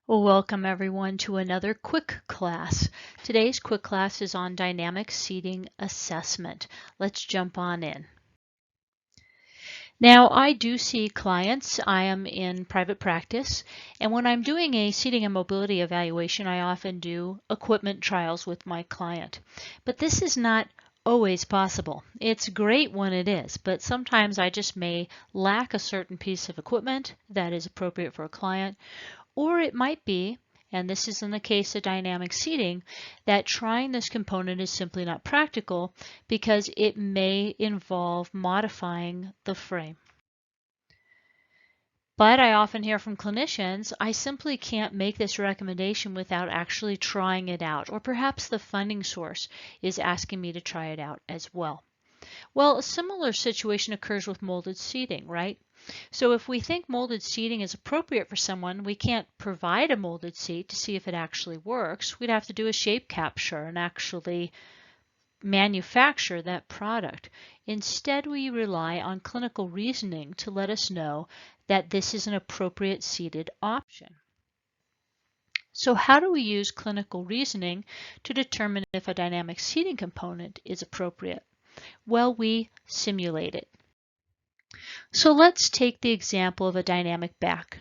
Well, welcome everyone to another quick class. Today's quick class is on dynamic seating assessment. Let's jump on in. Now, I do see clients. I am in private practice, and when I'm doing a seating and mobility evaluation, I often do equipment trials with my client. But this is not always possible. It's great when it is, but sometimes I just may lack a certain piece of equipment that is appropriate for a client. Or it might be, and this is in the case of dynamic seating, that trying this component is simply not practical because it may involve modifying the frame. But I often hear from clinicians, I simply can't make this recommendation without actually trying it out, or perhaps the funding source is asking me to try it out as well. Well, a similar situation occurs with molded seating, right? So if we think molded seating is appropriate for someone, we can't provide a molded seat to see if it actually works. We'd have to do a shape capture and actually manufacture that product. Instead, we rely on clinical reasoning to let us know that this is an appropriate seated option. So how do we use clinical reasoning to determine if a dynamic seating component is appropriate? Well, we simulate it. So let's take the example of a dynamic back.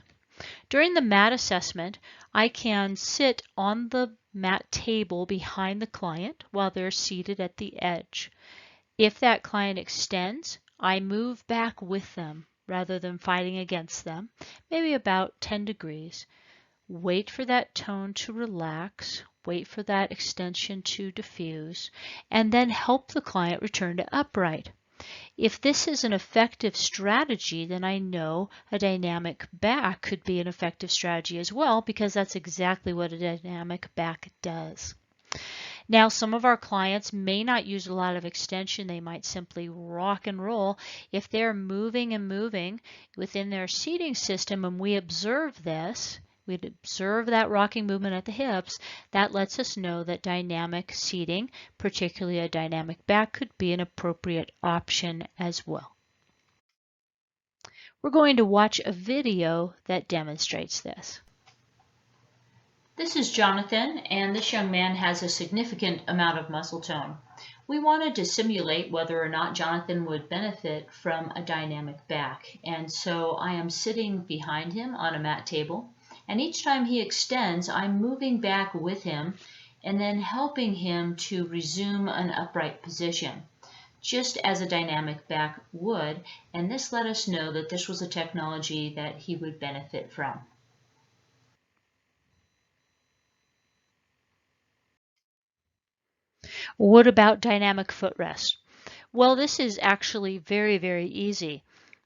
During the mat assessment, I can sit on the mat table behind the client while they're seated at the edge. If that client extends, I move back with them rather than fighting against them, maybe about 10 degrees. Wait for that tone to relax, wait for that extension to diffuse, and then help the client return to upright. If this is an effective strategy, then I know a dynamic back could be an effective strategy as well, because that's exactly what a dynamic back does. Now, some of our clients may not use a lot of extension. They might simply rock and roll. If they're moving and moving within their seating system and we observe this, we'd observe that rocking movement at the hips, that lets us know that dynamic seating, particularly a dynamic back, could be an appropriate option as well. We're going to watch a video that demonstrates this. This is Jonathan, and this young man has a significant amount of muscle tone. We wanted to simulate whether or not Jonathan would benefit from a dynamic back, and so I am sitting behind him on a mat table, and each time he extends, I'm moving back with him and then helping him to resume an upright position, just as a dynamic back would, and this let us know that this was a technology that he would benefit from. What about dynamic footrest? Well, this is actually very easy.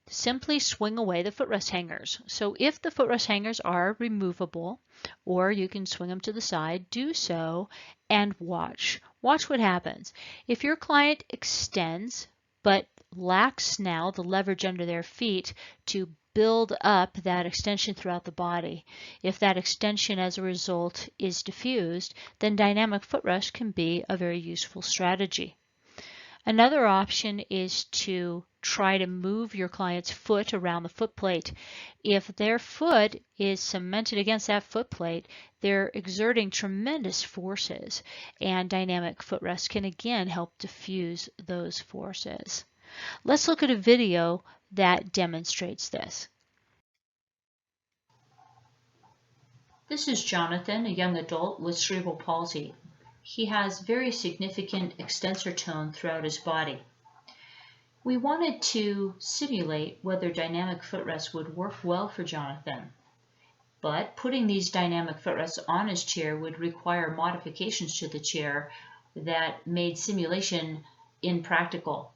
Simply swing away the footrest hangers. So if the footrest hangers are removable, or you can swing them to the side, do so and watch. Watch what happens. If your client extends but lacks now the leverage under their feet to build up that extension throughout the body, if that extension as a result is diffused, then dynamic footrest can be a very useful strategy. Another option is to try to move your client's foot around the foot plate. If their foot is cemented against that foot plate, they're exerting tremendous forces, and dynamic footrest can again help diffuse those forces. Let's look at a video that demonstrates this. This is Jonathan, a young adult with cerebral palsy. He has very significant extensor tone throughout his body. We wanted to simulate whether dynamic footrest would work well for Jonathan, but putting these dynamic footrests on his chair would require modifications to the chair that made simulation impractical.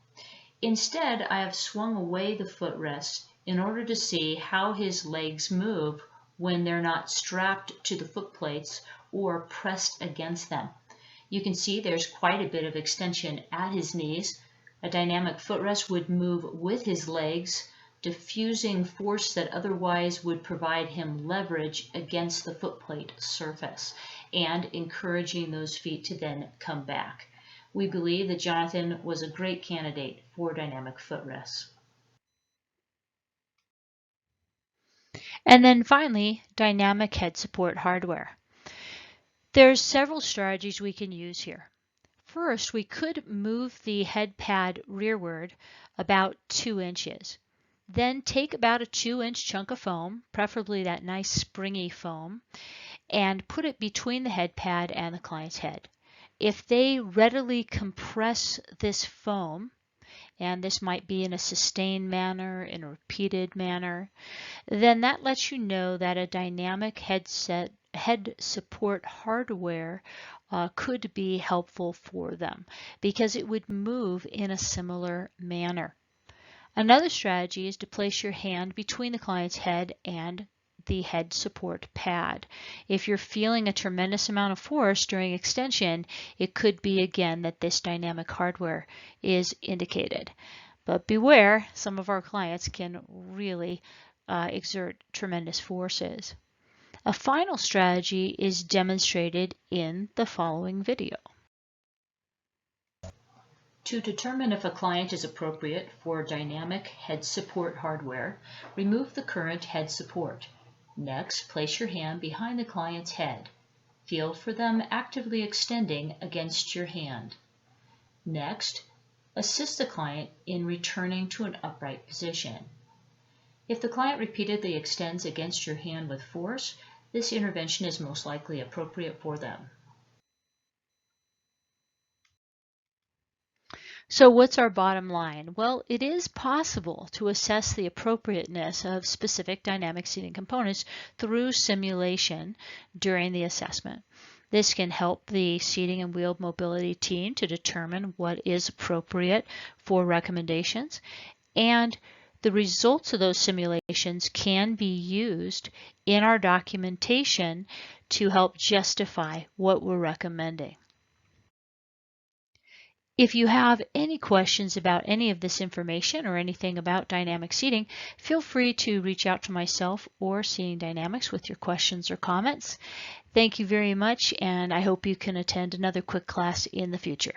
Instead, I have swung away the footrest in order to see how his legs move when they're not strapped to the foot plates or pressed against them. You can see there's quite a bit of extension at his knees. A dynamic footrest would move with his legs, diffusing force that otherwise would provide him leverage against the footplate surface and encouraging those feet to then come back. We believe that Jonathan was a great candidate for dynamic footrests. And then finally, dynamic head support hardware. There's several strategies we can use here. First, we could move the head pad rearward about 2 inches. Then take about a 2-inch chunk of foam, preferably that nice springy foam, and put it between the head pad and the client's head. If they readily compress this foam, and this might be in a sustained manner, in a repeated manner, then that lets you know that a dynamic head support hardware could be helpful for them because it would move in a similar manner. Another strategy is to place your hand between the client's head and the head support pad. If you're feeling a tremendous amount of force during extension, it could be again that this dynamic hardware is indicated. But beware, some of our clients can really exert tremendous forces. A final strategy is demonstrated in the following video. To determine if a client is appropriate for dynamic head support hardware, remove the current head support. Next, place your hand behind the client's head. Feel for them actively extending against your hand. Next, assist the client in returning to an upright position. If the client repeatedly extends against your hand with force, this intervention is most likely appropriate for them. So what's our bottom line? Well, it is possible to assess the appropriateness of specific dynamic seating components through simulation during the assessment. This can help the seating and wheel mobility team to determine what is appropriate for recommendations, and the results of those simulations can be used in our documentation to help justify what we're recommending. If you have any questions about any of this information or anything about dynamic seating, feel free to reach out to myself or Seating Dynamics with your questions or comments. Thank you very much, and I hope you can attend another quick class in the future.